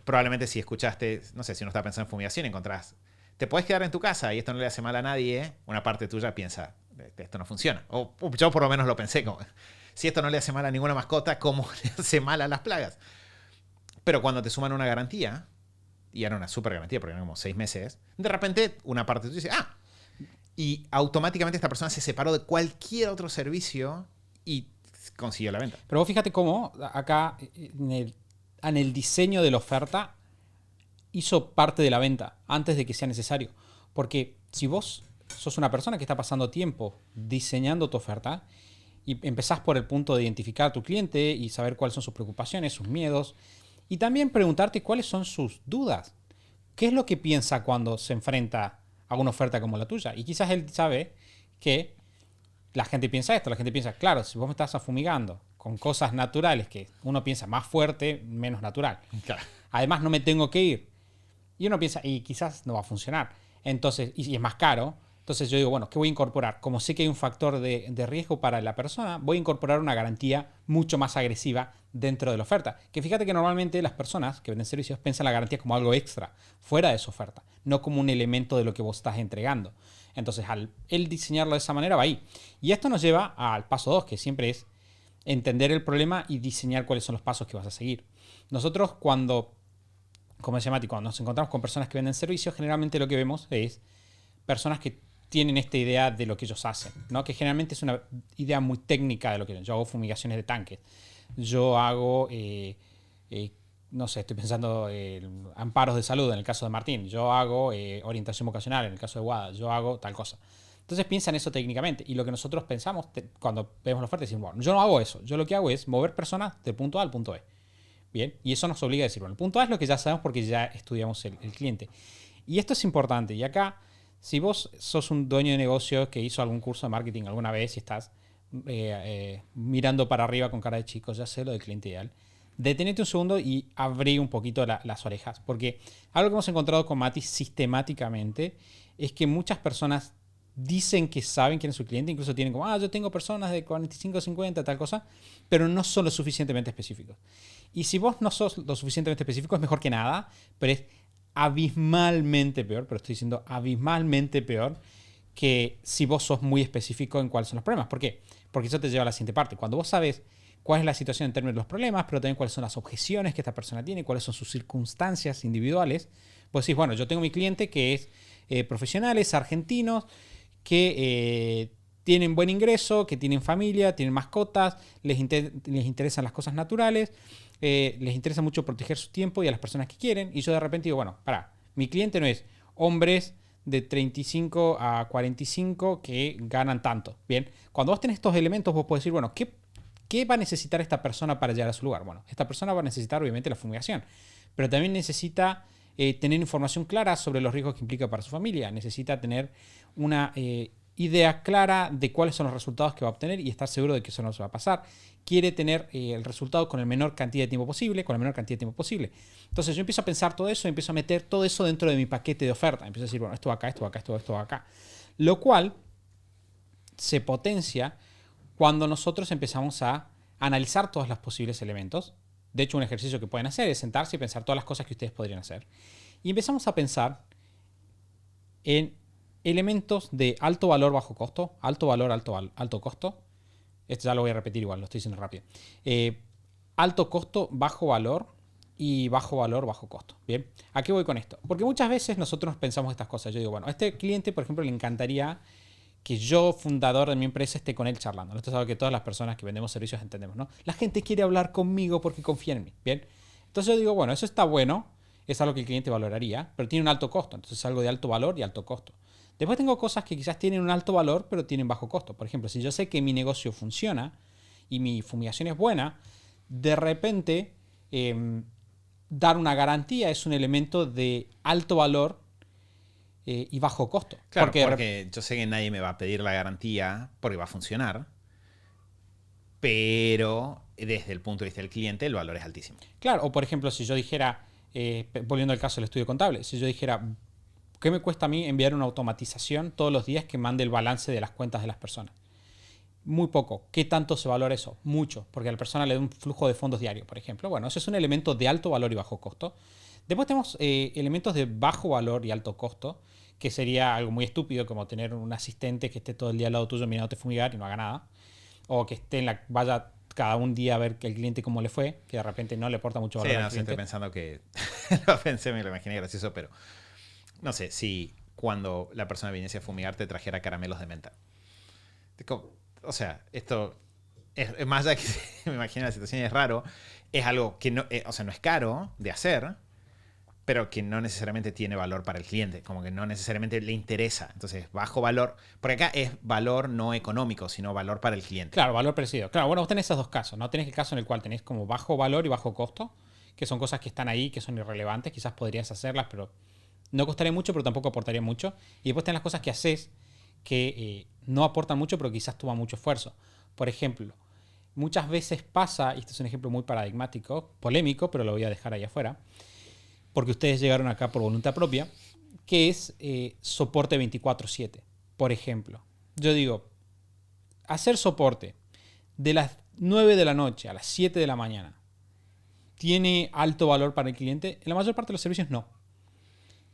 probablemente si escuchaste, no sé, si uno está pensando en fumigación, encontrás... Te puedes quedar en tu casa y esto no le hace mal a nadie, una parte tuya piensa, esto no funciona. O yo por lo menos lo pensé como, si esto no le hace mal a ninguna mascota, ¿cómo le hace mal a las plagas? Pero cuando te suman una garantía, y era una súper garantía porque eran como 6 meses, de repente una parte tuya dice, y automáticamente esta persona se separó de cualquier otro servicio y consiguió la venta. Pero vos fíjate cómo acá en el diseño de la oferta hizo parte de la venta antes de que sea necesario. Porque si vos sos una persona que está pasando tiempo diseñando tu oferta y empezás por el punto de identificar a tu cliente y saber cuáles son sus preocupaciones, sus miedos, y también preguntarte cuáles son sus dudas. ¿Qué es lo que piensa cuando se enfrenta a una oferta como la tuya? Y quizás él sabe que la gente piensa esto. La gente piensa, claro, si vos me estás afumigando con cosas naturales que uno piensa más fuerte, menos natural. Claro. Además, no me tengo que ir. Y uno piensa, y quizás no va a funcionar. Entonces, y es más caro. Entonces yo digo, bueno, ¿qué voy a incorporar? Como sé que hay un factor de riesgo para la persona, voy a incorporar una garantía mucho más agresiva dentro de la oferta. Que fíjate que normalmente las personas que venden servicios piensan la garantía como algo extra, fuera de su oferta, no como un elemento de lo que vos estás entregando. Entonces, al él diseñarlo de esa manera, va ahí. Y esto nos lleva al paso 2, que siempre es entender el problema y diseñar cuáles son los pasos que vas a seguir. Nosotros cuando nos encontramos con personas que venden servicios, generalmente lo que vemos es personas que tienen esta idea de lo que ellos hacen, ¿no? Que generalmente es una idea muy técnica de lo que yo hago fumigaciones de tanques. Yo hago, no sé, estoy pensando amparos de salud en el caso de Martín. Yo hago orientación vocacional en el caso de Wada. Yo hago tal cosa. Entonces piensan eso técnicamente. Y lo que nosotros pensamos cuando vemos la oferta es decir, bueno, yo no hago eso. Yo lo que hago es mover personas del punto A al punto B. Bien, y eso nos obliga a decir, bueno, el punto A es lo que ya sabemos porque ya estudiamos el cliente. Y esto es importante. Y acá, si vos sos un dueño de negocio que hizo algún curso de marketing alguna vez y estás mirando para arriba con cara de chico, ya sé lo del cliente ideal, detenete un segundo y abrí un poquito las orejas. Porque algo que hemos encontrado con Mati sistemáticamente es que muchas personas dicen que saben quién es su cliente, incluso tienen como, yo tengo personas de 45, 50, tal cosa, pero no son lo suficientemente específicos. Y si vos no sos lo suficientemente específico, es mejor que nada, pero es abismalmente peor, pero estoy diciendo abismalmente peor que si vos sos muy específico en cuáles son los problemas. ¿Por qué? Porque eso te lleva a la siguiente parte. Cuando vos sabes cuál es la situación en términos de los problemas, pero también cuáles son las objeciones que esta persona tiene, cuáles son sus circunstancias individuales. Vos decís, bueno, yo tengo mi cliente que es profesionales, argentinos, que tienen buen ingreso, que tienen familia, tienen mascotas, les interesan las cosas naturales, les interesa mucho proteger su tiempo y a las personas que quieren. Y yo de repente digo, bueno, mi cliente no es hombres de 35 a 45 que ganan tanto. Bien, cuando vos tenés estos elementos, vos podés decir, bueno, ¿qué va a necesitar esta persona para llegar a su lugar? Bueno, esta persona va a necesitar obviamente la fumigación, pero también necesita tener información clara sobre los riesgos que implica para su familia. Necesita tener una idea clara de cuáles son los resultados que va a obtener y estar seguro de que eso no se va a pasar. Quiere tener el resultado con la menor cantidad de tiempo posible, Entonces yo empiezo a pensar todo eso, empiezo a meter todo eso dentro de mi paquete de oferta. Empiezo a decir, bueno, esto va acá, esto va acá, esto va acá. Lo cual se potencia cuando nosotros empezamos a analizar todos los posibles elementos. De hecho, un ejercicio que pueden hacer es sentarse y pensar todas las cosas que ustedes podrían hacer. Y empezamos a pensar en elementos de alto valor, bajo costo, alto valor, alto costo. Esto ya lo voy a repetir igual, lo estoy diciendo rápido. Alto costo, bajo valor y bajo valor, bajo costo. Bien, ¿a qué voy con esto? Porque muchas veces nosotros pensamos estas cosas. Yo digo, bueno, a este cliente, por ejemplo, le encantaría que yo, fundador de mi empresa, esté con él charlando. Esto es algo que todas las personas que vendemos servicios entendemos, ¿no? La gente quiere hablar conmigo porque confía en mí. Bien. Entonces yo digo, bueno, eso está bueno, es algo que el cliente valoraría, pero tiene un alto costo. Entonces es algo de alto valor y alto costo. Después tengo cosas que quizás tienen un alto valor, pero tienen bajo costo. Por ejemplo, si yo sé que mi negocio funciona y mi fumigación es buena, de repente dar una garantía es un elemento de alto valor y bajo costo. Claro, porque yo sé que nadie me va a pedir la garantía porque va a funcionar, pero desde el punto de vista del cliente el valor es altísimo. Claro, o por ejemplo, si yo dijera, volviendo al caso del estudio contable, si yo dijera, ¿qué me cuesta a mí enviar una automatización todos los días que mande el balance de las cuentas de las personas? Muy poco. ¿Qué tanto se valora eso? Mucho, porque a la persona le da un flujo de fondos diario, por ejemplo. Bueno, eso es un elemento de alto valor y bajo costo. Después tenemos elementos de bajo valor y alto costo, que sería algo muy estúpido, como tener un asistente que esté todo el día al lado tuyo mirándote fumigar y no haga nada. O que esté vaya cada un día a ver que el cliente cómo le fue, que de repente no le aporta mucho valor al cliente. Estoy pensando que lo pensé, me lo imaginé gracioso, pero no sé, si cuando la persona viniese a fumigar te trajera caramelos de menta. O sea, esto es más allá que me imagino la situación es raro, es algo que no, o sea, no es caro de hacer, pero que no necesariamente tiene valor para el cliente, como que no necesariamente le interesa. Entonces, bajo valor, porque acá es valor no económico, sino valor para el cliente. Claro, valor parecido. Claro, bueno, vos tenés esos dos casos, ¿no? Tenés el caso en el cual tenés como bajo valor y bajo costo, que son cosas que están ahí, que son irrelevantes, quizás podrías hacerlas, pero no costaría mucho, pero tampoco aportaría mucho. Y después tenés las cosas que haces que no aportan mucho, pero quizás toman mucho esfuerzo. Por ejemplo, muchas veces pasa, y este es un ejemplo muy paradigmático, polémico, pero lo voy a dejar ahí afuera, porque ustedes llegaron acá por voluntad propia, que es soporte 24/7. Por ejemplo, yo digo, hacer soporte de las 9 de la noche a las 7 de la mañana, ¿tiene alto valor para el cliente? En la mayor parte de los servicios no.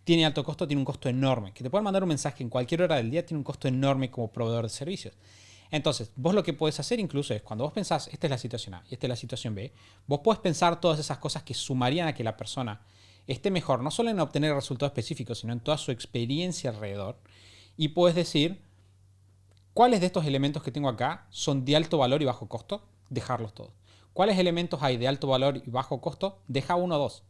Tiene alto costo, tiene un costo enorme. Que te puedan mandar un mensaje en cualquier hora del día tiene un costo enorme como proveedor de servicios. Entonces, vos lo que podés hacer incluso es, cuando vos pensás, esta es la situación A y esta es la situación B, vos podés pensar todas esas cosas que sumarían a que la persona esté mejor, no solo en obtener resultados específicos, sino en toda su experiencia alrededor. Y puedes decir, ¿cuáles de estos elementos que tengo acá son de alto valor y bajo costo? Dejarlos todos. ¿Cuáles elementos hay de alto valor y bajo costo? Deja 1 o 2.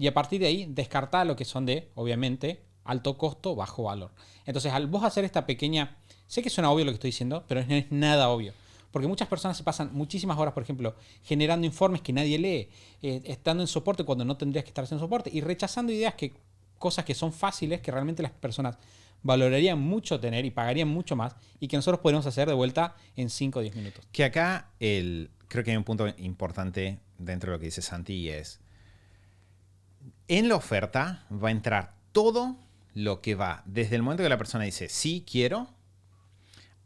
Y a partir de ahí, descartar lo que son de, obviamente, alto costo, bajo valor. Entonces, al vos hacer esta pequeña... Sé que suena obvio lo que estoy diciendo, pero no es nada obvio. Porque muchas personas se pasan muchísimas horas, por ejemplo, generando informes que nadie lee, estando en soporte cuando no tendrías que estar haciendo soporte y rechazando ideas cosas que son fáciles, que realmente las personas valorarían mucho tener y pagarían mucho más y que nosotros podríamos hacer de vuelta en 5 o 10 minutos. Que acá creo que hay un punto importante dentro de lo que dice Santi y es, en la oferta va a entrar todo lo que va desde el momento que la persona dice sí, quiero,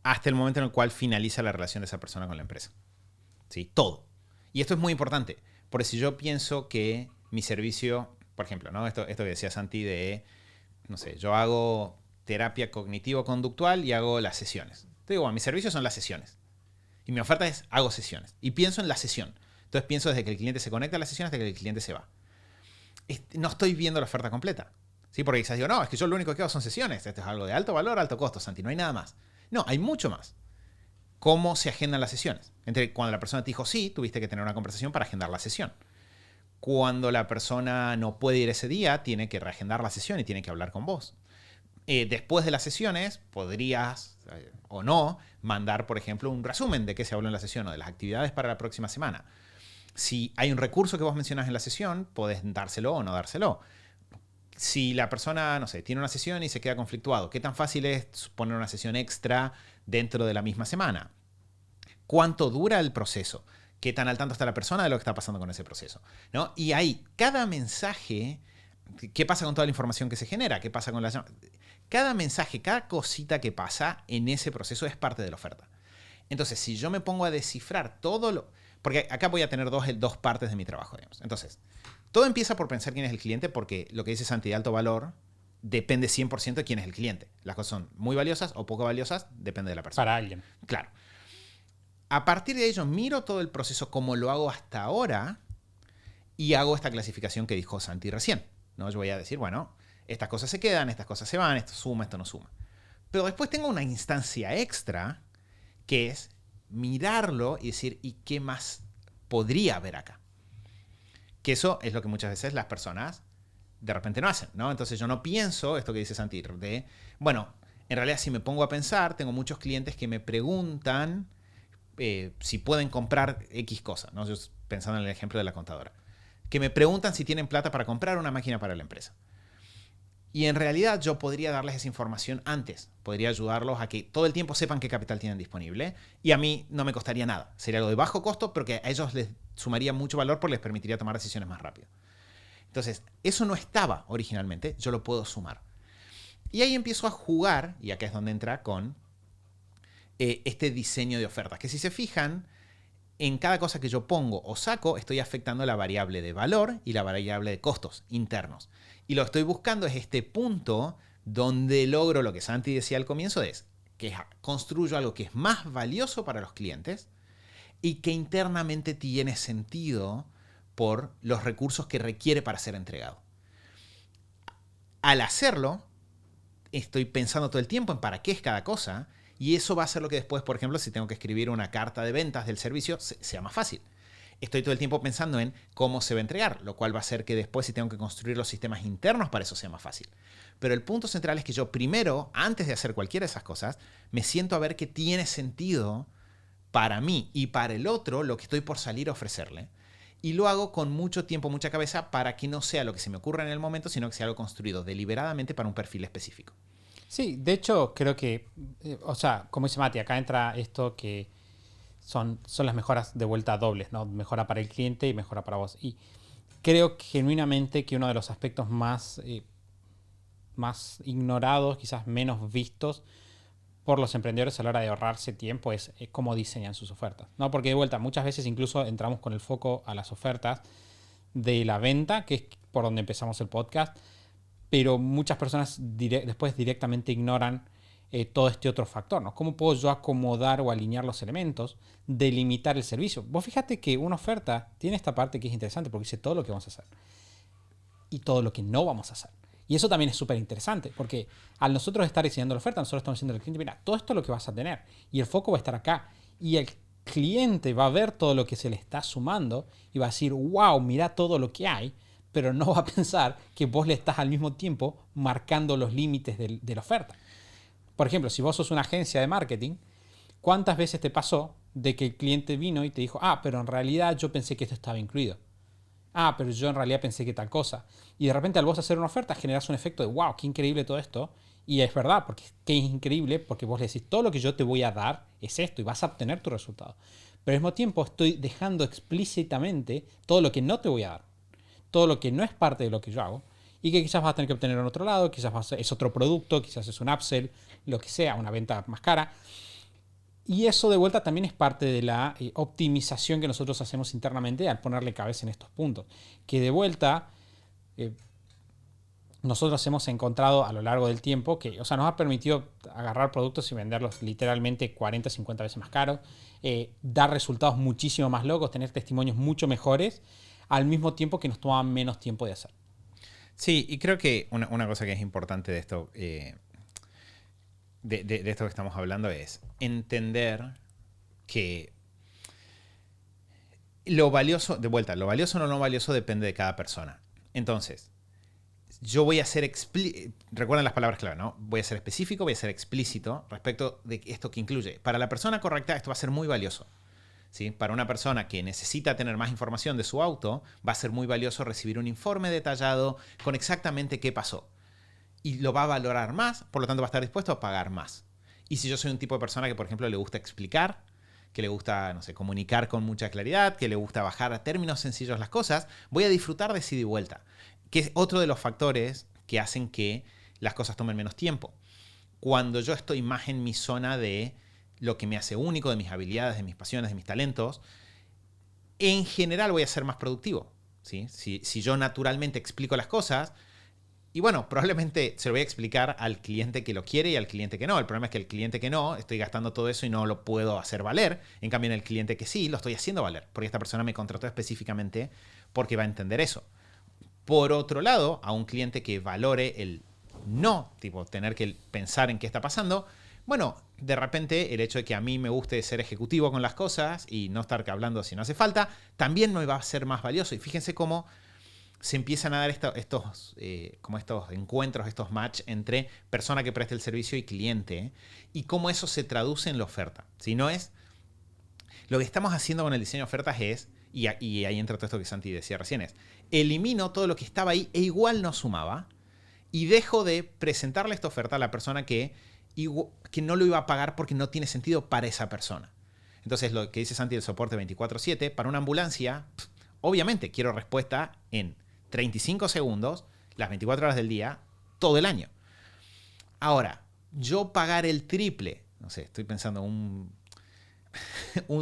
hasta el momento en el cual finaliza la relación de esa persona con la empresa. ¿Sí? Todo. Y esto es muy importante, porque si yo pienso que mi servicio, por ejemplo, ¿no? Esto que decía Santi de, no sé, yo hago terapia cognitivo-conductual y hago las sesiones. Te digo, bueno, mis servicios son las sesiones. Y mi oferta es, hago sesiones. Y pienso en la sesión. Entonces pienso desde que el cliente se conecta a la sesión hasta que el cliente se va. No estoy viendo la oferta completa. ¿Sí? Porque quizás digo, no, es que yo lo único que hago son sesiones. Esto es algo de alto valor, alto costo, Santi. No hay nada más. No, hay mucho más. ¿Cómo se agendan las sesiones? Cuando la persona te dijo sí, tuviste que tener una conversación para agendar la sesión. Cuando la persona no puede ir ese día, tiene que reagendar la sesión y tiene que hablar con vos. Después de las sesiones, podrías o no mandar, por ejemplo, un resumen de qué se habló en la sesión o de las actividades para la próxima semana. Si hay un recurso que vos mencionás en la sesión, podés dárselo o no dárselo. Si la persona, no sé, tiene una sesión y se queda conflictuado, ¿qué tan fácil es poner una sesión extra dentro de la misma semana? ¿Cuánto dura el proceso? ¿Qué tan al tanto está la persona de lo que está pasando con ese proceso? ¿No? Y ahí, cada mensaje, ¿qué pasa con toda la información que se genera? ¿Qué pasa con la... Cada mensaje, cada cosita que pasa en ese proceso es parte de la oferta. Entonces, si yo me pongo a descifrar todo lo... Porque acá voy a tener dos partes de mi trabajo, digamos. Entonces, todo empieza por pensar quién es el cliente, porque lo que dice Santi de alto valor depende 100% de quién es el cliente. Las cosas son muy valiosas o poco valiosas, depende de la persona. Para alguien. Claro. A partir de ello, miro todo el proceso como lo hago hasta ahora y hago esta clasificación que dijo Santi recién, ¿no? Yo voy a decir, bueno, estas cosas se quedan, estas cosas se van, esto suma, esto no suma. Pero después tengo una instancia extra que es mirarlo y decir, ¿y qué más podría haber acá? Que eso es lo que muchas veces las personas de repente no hacen, ¿no? Entonces yo no pienso esto que dice Santi de, bueno, en realidad si me pongo a pensar, tengo muchos clientes que me preguntan si pueden comprar X cosa, ¿no? Yo pensando en el ejemplo de la contadora, que me preguntan si tienen plata para comprar una máquina para la empresa. Y en realidad yo podría darles esa información antes. Podría ayudarlos a que todo el tiempo sepan qué capital tienen disponible. Y a mí no me costaría nada. Sería algo de bajo costo, pero que a ellos les sumaría mucho valor porque les permitiría tomar decisiones más rápido. Entonces, eso no estaba originalmente. Yo lo puedo sumar. Y ahí empiezo a jugar, y acá es donde entra con este diseño de ofertas. Que si se fijan, en cada cosa que yo pongo o saco, estoy afectando la variable de valor y la variable de costos internos. Y lo que estoy buscando es este punto donde logro lo que Santi decía al comienzo, es que construyo algo que es más valioso para los clientes y que internamente tiene sentido por los recursos que requiere para ser entregado. Al hacerlo, estoy pensando todo el tiempo en para qué es cada cosa, y eso va a hacer lo que después, por ejemplo, si tengo que escribir una carta de ventas del servicio, sea más fácil. Estoy todo el tiempo pensando en cómo se va a entregar, lo cual va a hacer que después, si tengo que construir los sistemas internos, para eso sea más fácil. Pero el punto central es que yo primero, antes de hacer cualquiera de esas cosas, me siento a ver qué tiene sentido para mí y para el otro lo que estoy por salir a ofrecerle. Y lo hago con mucho tiempo, mucha cabeza, para que no sea lo que se me ocurra en el momento, sino que sea algo construido deliberadamente para un perfil específico. Sí, de hecho, creo que, o sea, como dice Mati, acá entra esto que son las mejoras de vuelta dobles, ¿no? Mejora para el cliente y mejora para vos. Y creo genuinamente que uno de los aspectos más ignorados, quizás menos vistos por los emprendedores a la hora de ahorrarse tiempo es cómo diseñan sus ofertas, ¿no? Porque de vuelta, muchas veces incluso entramos con el foco a las ofertas de la venta, que es por donde empezamos el podcast, pero muchas personas después directamente ignoran todo este otro factor, ¿no? ¿Cómo puedo yo acomodar o alinear los elementos, delimitar el servicio? Vos fíjate que una oferta tiene esta parte que es interesante porque dice todo lo que vamos a hacer y todo lo que no vamos a hacer. Y eso también es súper interesante porque al nosotros estar diseñando la oferta, nosotros estamos diciendo al cliente, mira, todo esto es lo que vas a tener y el foco va a estar acá. Y el cliente va a ver todo lo que se le está sumando y va a decir, wow, mira todo lo que hay, pero no va a pensar que vos le estás al mismo tiempo marcando los límites de la oferta. Por ejemplo, si vos sos una agencia de marketing, ¿cuántas veces te pasó de que el cliente vino y te dijo, pero en realidad yo pensé que esto estaba incluido? Pero yo en realidad pensé que tal cosa. Y de repente al vos hacer una oferta generas un efecto de, wow, qué increíble todo esto. Y es verdad, porque qué increíble, porque vos le decís, todo lo que yo te voy a dar es esto y vas a obtener tu resultado. Pero al mismo tiempo estoy dejando explícitamente todo lo que no te voy a dar. Todo lo que no es parte de lo que yo hago y que quizás vas a tener que obtener en otro lado, quizás es otro producto, quizás es un upsell, lo que sea, una venta más cara. Y eso de vuelta también es parte de la optimización que nosotros hacemos internamente al ponerle cabeza en estos puntos. Que de vuelta, nosotros hemos encontrado a lo largo del tiempo que, o sea, nos ha permitido agarrar productos y venderlos literalmente 40, 50 veces más caros, dar resultados muchísimo más locos, tener testimonios mucho mejores, al mismo tiempo que nos toma menos tiempo de hacer. Sí, y creo que una cosa que es importante de esto, de esto que estamos hablando es entender que lo valioso, de vuelta, lo valioso o no valioso depende de cada persona. Entonces, yo voy a ser recuerden las palabras clave, ¿no? Voy a ser específico, voy a ser explícito respecto de esto que incluye. Para la persona correcta esto va a ser muy valioso. ¿Sí? Para una persona que necesita tener más información de su auto, va a ser muy valioso recibir un informe detallado con exactamente qué pasó. Y lo va a valorar más, por lo tanto va a estar dispuesto a pagar más. Y si yo soy un tipo de persona que, por ejemplo, le gusta explicar, que le gusta, no sé, comunicar con mucha claridad, que le gusta bajar a términos sencillos las cosas, voy a disfrutar de ida y vuelta. Que es otro de los factores que hacen que las cosas tomen menos tiempo. Cuando yo estoy más en mi zona de lo que me hace único, de mis habilidades, de mis pasiones, de mis talentos, en general voy a ser más productivo. ¿Sí? Si yo naturalmente explico las cosas, y bueno, probablemente se lo voy a explicar al cliente que lo quiere y al cliente que no. El problema es que el cliente que no, estoy gastando todo eso y no lo puedo hacer valer. En cambio, en el cliente que sí, lo estoy haciendo valer. Porque esta persona me contrató específicamente porque va a entender eso. Por otro lado, a un cliente que valore el no, tipo tener que pensar en qué está pasando, bueno, de repente el hecho de que a mí me guste ser ejecutivo con las cosas y no estar hablando si no hace falta, también me va a ser más valioso. Y fíjense cómo se empiezan a dar estos encuentros, estos match entre persona que presta el servicio y cliente, y cómo eso se traduce en la oferta. Si no es, lo que estamos haciendo con el diseño de ofertas es, y ahí entra todo esto que Santi decía recién, es elimino todo lo que estaba ahí e igual no sumaba, y dejo de presentarle esta oferta a la persona que no lo iba a pagar porque no tiene sentido para esa persona. Entonces, lo que dice Santi del soporte 24/7, para una ambulancia, obviamente quiero respuesta en 35 segundos, las 24 horas del día, todo el año. Ahora, yo pagar el triple, no sé, estoy pensando un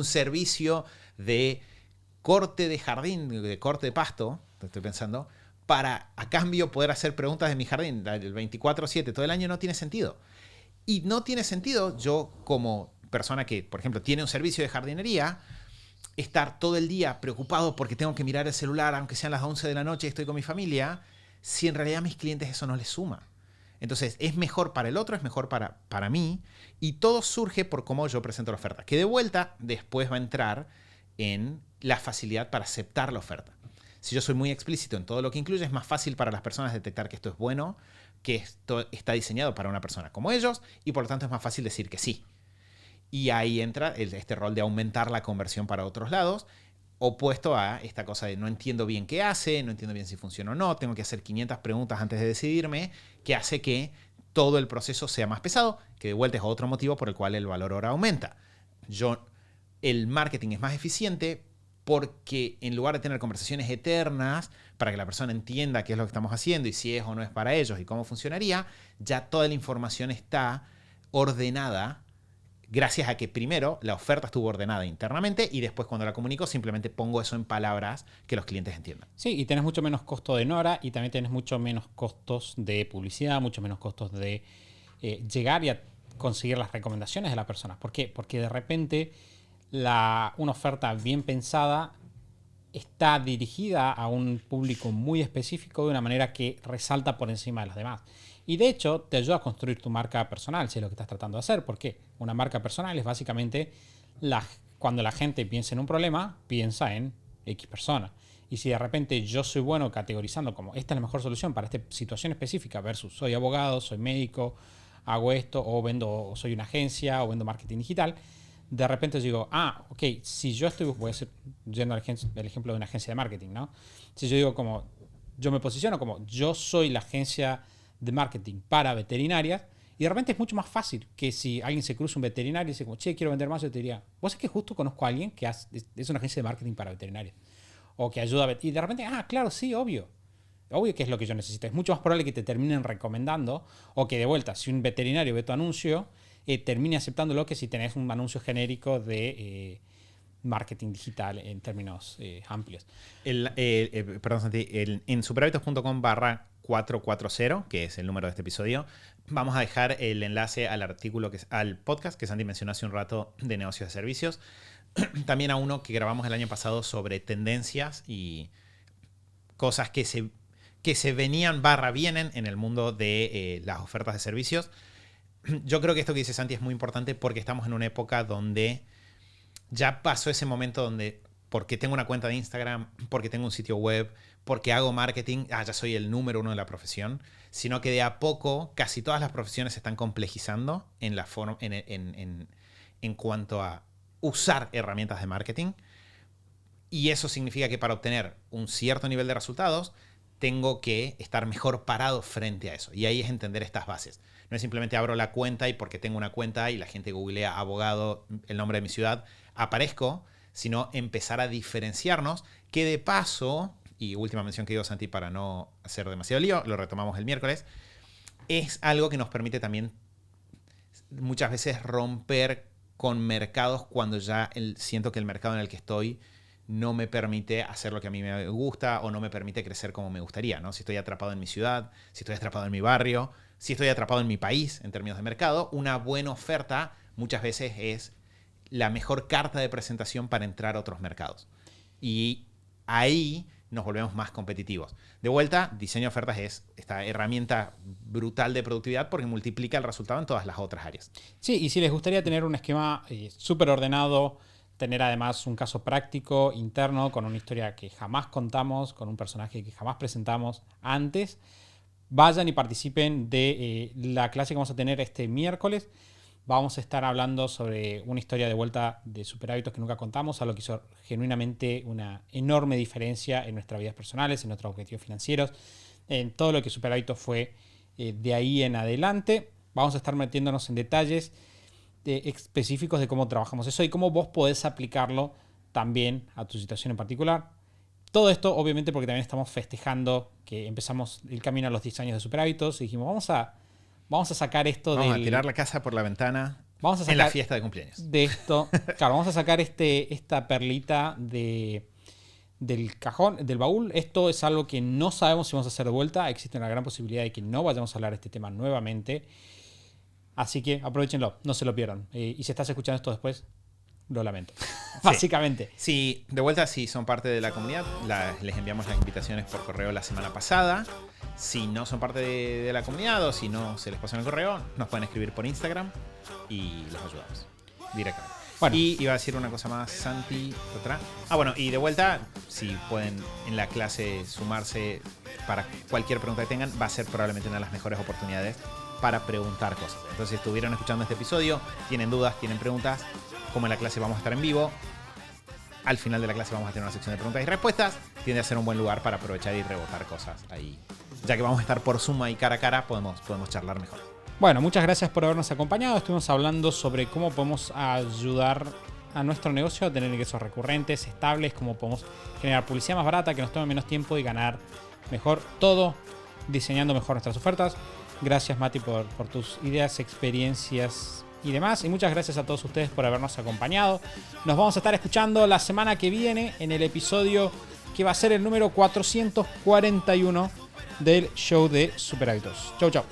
servicio de corte de jardín, de corte de pasto, estoy pensando, para a cambio poder hacer preguntas de mi jardín, el 24/7 todo el año, no tiene sentido. Y no tiene sentido yo como persona que, por ejemplo, tiene un servicio de jardinería, estar todo el día preocupado porque tengo que mirar el celular, aunque sean las 11 de la noche y estoy con mi familia, si en realidad a mis clientes eso no les suma. Entonces, es mejor para el otro, es mejor para mí, y todo surge por cómo yo presento la oferta, que de vuelta después va a entrar en la facilidad para aceptar la oferta. Si yo soy muy explícito en todo lo que incluye, es más fácil para las personas detectar que esto es bueno, que esto está diseñado para una persona como ellos, y por lo tanto es más fácil decir que sí. Y ahí entra este rol de aumentar la conversión para otros lados, opuesto a esta cosa de no entiendo bien qué hace, no entiendo bien si funciona o no, tengo que hacer 500 preguntas antes de decidirme, que hace que todo el proceso sea más pesado, que de vuelta es otro motivo por el cual el valor hora aumenta. El marketing es más eficiente porque en lugar de tener conversaciones eternas para que la persona entienda qué es lo que estamos haciendo y si es o no es para ellos y cómo funcionaría, ya toda la información está ordenada gracias a que primero la oferta estuvo ordenada internamente y después cuando la comunico simplemente pongo eso en palabras que los clientes entiendan. Sí, y tenés mucho menos costo de Nora y también tenés mucho menos costos de publicidad, mucho menos costos de llegar y a conseguir las recomendaciones de las personas. ¿Por qué? Porque de repente una oferta bien pensada está dirigida a un público muy específico de una manera que resalta por encima de los demás. Y de hecho te ayuda a construir tu marca personal, si es lo que estás tratando de hacer. ¿Por qué? Una marca personal es básicamente cuando la gente piensa en un problema, piensa en X persona. Y si de repente yo soy bueno categorizando como esta es la mejor solución para esta situación específica versus soy abogado, soy médico, hago esto, o soy una agencia, o vendo marketing digital, de repente digo, ok, si yo voy a ser, yendo al ejemplo de una agencia de marketing, ¿no? Si yo digo como, yo me posiciono como, yo soy la agencia de marketing para veterinarias, y de repente es mucho más fácil que si alguien se cruza un veterinario y dice como, che, quiero vender más, yo te diría, vos es que justo conozco a alguien que es una agencia de marketing para veterinarias, o que ayuda a y de repente, claro, sí, obvio que es lo que yo necesito. Es mucho más probable que te terminen recomendando, o que de vuelta, si un veterinario ve tu anuncio, termine aceptándolo que si tenés un anuncio genérico de marketing digital en términos amplios. Perdón, Santi, en superhábitos.com/440, que es el número de este episodio, vamos a dejar el enlace al artículo, al podcast que Santi mencionó hace un rato de negocios de servicios. También a uno que grabamos el año pasado sobre tendencias y cosas que se venían vienen en el mundo de las ofertas de servicios. Yo creo que esto que dice Santi es muy importante porque estamos en una época donde ya pasó ese momento donde porque tengo una cuenta de Instagram, porque tengo un sitio web, porque hago marketing, ya soy el número uno de la profesión, sino que de a poco casi todas las profesiones se están complejizando en cuanto a usar herramientas de marketing. Y eso significa que para obtener un cierto nivel de resultados tengo que estar mejor parado frente a eso. Y ahí es entender estas bases. No es simplemente abro la cuenta y porque tengo una cuenta y la gente googlea abogado, el nombre de mi ciudad, aparezco, sino empezar a diferenciarnos, que de paso, y última mención que digo, Santi, para no hacer demasiado lío, lo retomamos el miércoles, es algo que nos permite también muchas veces romper con mercados cuando ya siento que el mercado en el que estoy no me permite hacer lo que a mí me gusta o no me permite crecer como me gustaría, ¿no? Si estoy atrapado en mi ciudad, si estoy atrapado en mi barrio, si estoy atrapado en mi país en términos de mercado, una buena oferta muchas veces es la mejor carta de presentación para entrar a otros mercados. Y ahí nos volvemos más competitivos. De vuelta, diseño de ofertas es esta herramienta brutal de productividad porque multiplica el resultado en todas las otras áreas. Sí, y si les gustaría tener un esquema súper ordenado, tener además un caso práctico interno con una historia que jamás contamos, con un personaje que jamás presentamos antes, vayan y participen de la clase que vamos a tener este miércoles. Vamos a estar hablando sobre una historia de vuelta de superhábitos que nunca contamos, algo que hizo genuinamente una enorme diferencia en nuestras vidas personales, en nuestros objetivos financieros, en todo lo que superhábitos fue de ahí en adelante. Vamos a estar metiéndonos en detalles específicos de cómo trabajamos eso y cómo vos podés aplicarlo también a tu situación en particular. Todo esto, obviamente, porque también estamos festejando que empezamos el camino a los 10 años de superhábitos y dijimos, vamos a sacar esto Vamos a tirar la casa por la ventana en la fiesta de cumpleaños. De esto, claro, vamos a sacar esta perlita del cajón, del baúl. Esto es algo que no sabemos si vamos a hacer de vuelta. Existe una gran posibilidad de que no vayamos a hablar de este tema nuevamente. Así que aprovechenlo, no se lo pierdan. Y si estás escuchando esto después, lo lamento. Sí. Básicamente. Sí, de vuelta, si son parte de la comunidad, les enviamos las invitaciones por correo la semana pasada. Si no son parte de la comunidad o si no se les pasó en el correo, nos pueden escribir por Instagram y los ayudamos directamente. Bueno. Y iba a decir una cosa más, Santi, otra. Bueno, y de vuelta, si pueden en la clase sumarse para cualquier pregunta que tengan, va a ser probablemente una de las mejores oportunidades para preguntar cosas. Entonces, si estuvieron escuchando este episodio, tienen dudas, tienen preguntas, como en la clase vamos a estar en vivo, al final de la clase vamos a tener una sección de preguntas y respuestas, tiende a ser un buen lugar para aprovechar y rebotar cosas ahí. Ya que vamos a estar por Zoom y cara a cara, podemos charlar mejor. Bueno, muchas gracias por habernos acompañado. Estuvimos hablando sobre cómo podemos ayudar a nuestro negocio a tener ingresos recurrentes, estables, cómo podemos generar publicidad más barata, que nos tome menos tiempo y ganar mejor todo, diseñando mejor nuestras ofertas. Gracias, Mati, por tus ideas, experiencias y demás. Y muchas gracias a todos ustedes por habernos acompañado. Nos vamos a estar escuchando la semana que viene en el episodio que va a ser el número 441 del show de Superhábitos. Chau, chau.